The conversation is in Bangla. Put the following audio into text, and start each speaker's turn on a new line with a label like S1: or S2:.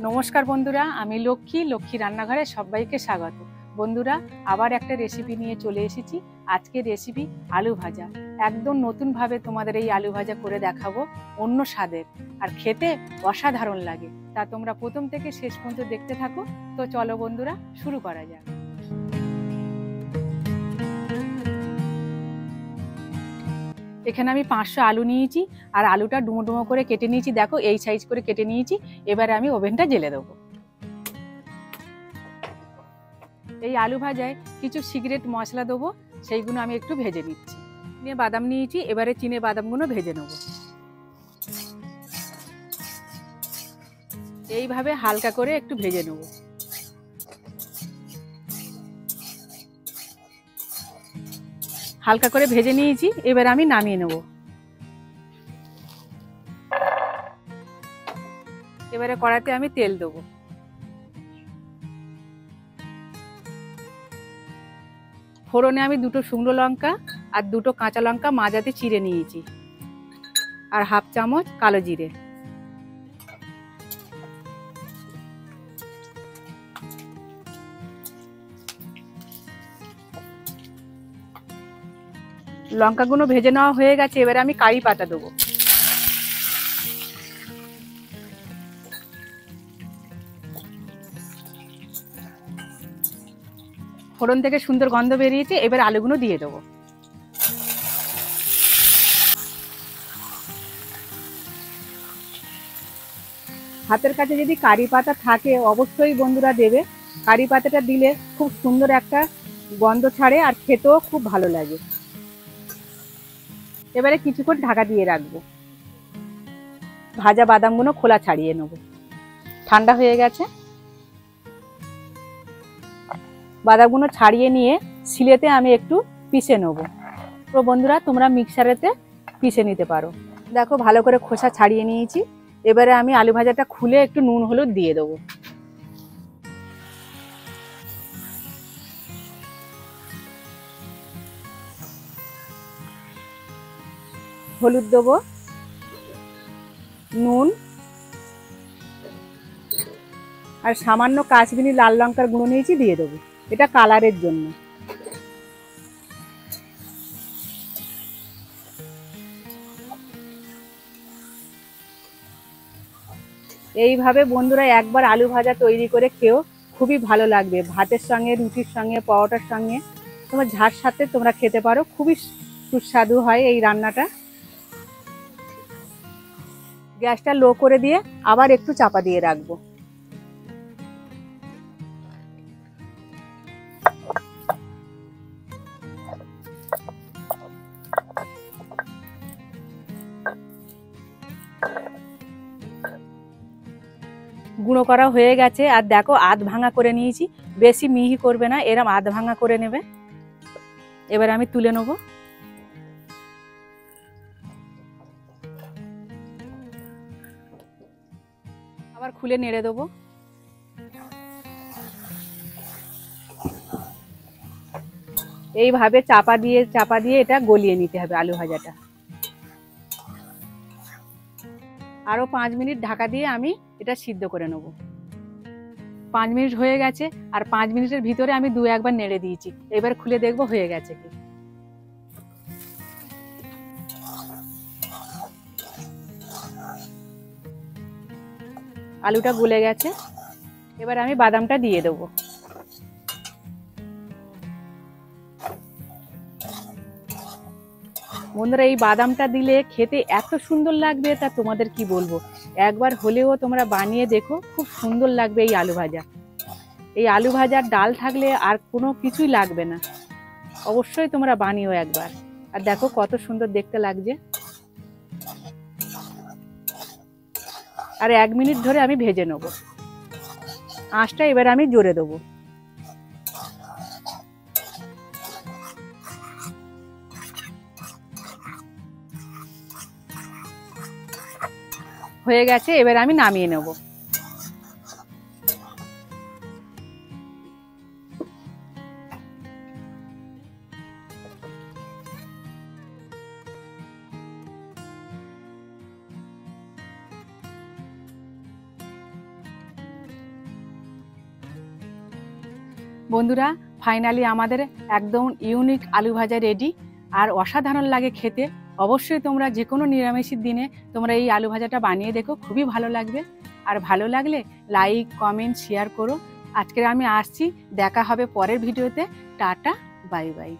S1: নমস্কার বন্ধুরা, আমি লক্ষ্মী রান্নাঘরে সবাইকে স্বাগত। বন্ধুরা, আবার একটা রেসিপি নিয়ে চলে এসেছি। আজকের রেসিপি আলু ভাজা। একদম নতুনভাবে তোমাদের এই আলু ভাজা করে দেখাবো, অন্য স্বাদের, আর খেতে অসাধারণ লাগে। তা তোমরা প্রথম থেকে শেষ পর্যন্ত দেখতে থাকো। তো চলো বন্ধুরা, শুরু করা যাক। এখানে আমি 500 আলু নিয়েছি, আর আলুটা ডুমো ডুমো করে কেটে নিয়েছি। দেখো, এই সাইজ করে কেটে নিয়েছি। এবারে আমি ওভেনটা জ্বেলে দেবো। এই আলু ভাজায় কিছু সিক্রেট মশলা দেবো, সেইগুলো আমি একটু ভেজে নিচ্ছি। চিনে বাদাম নিয়েছি, এবারে চিনে বাদামগুলো ভেজে নেব। এইভাবে হালকা করে একটু ভেজে নেব। হালকা করে ভেজে নিয়েছি, এবার আমি নামিয়ে নেব। এবারে কড়াইতে আমি তেল দেবো। ফোড়নে আমি 2টো শুকনো লঙ্কা আর 2টো কাঁচা লঙ্কা মাঝাতে চিড়ে নিয়েছি, আর হাফ চামচ কালো জিরে। লঙ্কাগুলো ভেজে নেওয়া হয়ে গেছে, এবারে আমি কারি পাতা দেবো। ফোড়ন থেকে সুন্দর গন্ধ বেরিয়েছে, এবার আলুগুলো দিয়ে দেবো। হাতের কাছে যদি কারি পাতা থাকে অবশ্যই বন্ধুরা দেবে। কারি পাতাটা দিলে খুব সুন্দর একটা গন্ধ ছাড়ে, আর খেতেও খুব ভালো লাগে। এবারে কিছুক্ষণ ঢাকা দিয়ে রাখবো। ভাজা বাদামগুলো খোলা ছাড়িয়ে নেব। ঠান্ডা হয়ে গেছে, বাদামগুলো ছাড়িয়ে নিয়ে শিলেতে আমি একটু পিষে নেব। তো বন্ধুরা, তোমরা মিক্সারেতে পিষে নিতে পারো। দেখো, ভালো করে খোসা ছাড়িয়ে নিয়েছি। এবারে আমি আলু ভাজাটা খুলে একটু নুন হলুদ দিয়ে দেবো। হলুদ দেবো, নুন, আর সামান্য কাশ্মীরি লাল লঙ্কার গুঁড়ো নিয়েছি, দিয়ে দেবো। এটা কালারের জন্য। এইভাবে বন্ধুরা একবার আলু ভাজা তৈরি করে খেও, খুবই ভালো লাগবে। ভাতের সঙ্গে, রুটির সঙ্গে, পরোটার সঙ্গে, তোমার ঝাঁর সাথে তোমরা খেতে পারো। খুবই সুস্বাদু হয় এই রান্নাটা। গ্যাসটা লো করে দিয়ে আবার একটু চাপা দিয়ে রাখবো। গুঁড়ো করা হয়ে গেছে, আর দেখো আধ ভাঙা করে নিয়েছি। বেশি মিহি করবে না, এরম আধ ভাঙা করে নেবে। এবার আমি তুলে নেব। আবার খুলে নেড়ে দেবো। এইভাবে চাপা দিয়ে এটা গলিয়ে নিতে হবে আলু ভাজাটা। আরো 5 মিনিট ঢাকা দিয়ে আমি এটা সিদ্ধ করে নেব। 5 মিনিট হয়ে গেছে, আর 5 মিনিটের ভিতরে আমি 2-1 বার নেড়ে দিয়েছি। এবার খুলে দেখবো হয়ে গেছে কি। আলুটা গলে গেছে, এবার আমি বাদামটা দিয়ে দেবো। বন্ধুরা, এই বাদামটা দিলে খেতে এত সুন্দর লাগবে, তা তোমাদের কি বলবো। একবার হলেও তোমরা বানিয়ে দেখো, খুব সুন্দর লাগবে এই আলু ভাজা। এই আলু ভাজার ডাল থাকলে আর কোনো কিছুই লাগবে না। অবশ্যই তোমরা বানিও একবার। আর দেখো কত সুন্দর দেখতে লাগছে। আর 1 মিনিট ধরে আমি ভেজে নেব। আঁচটা এবার আমি জোরে দেবো। হয়ে গেছে, এবার আমি নামিয়ে নেব। বন্ধুরা ফাইনালি আমাদের একদম ইউনিক আলু ভাজা রেডি, আর অসাধারণ লাগে খেতে। অবশ্যই তোমরা যে কোনো নিরামিষের দিনে তোমরা এই আলু ভাজাটা বানিয়ে দেখো, খুবই ভালো লাগবে। আর ভালো লাগলে লাইক কমেন্ট শেয়ার করো। আজকে আমি আসছি, দেখা হবে পরের ভিডিওতে। Tata, bye bye.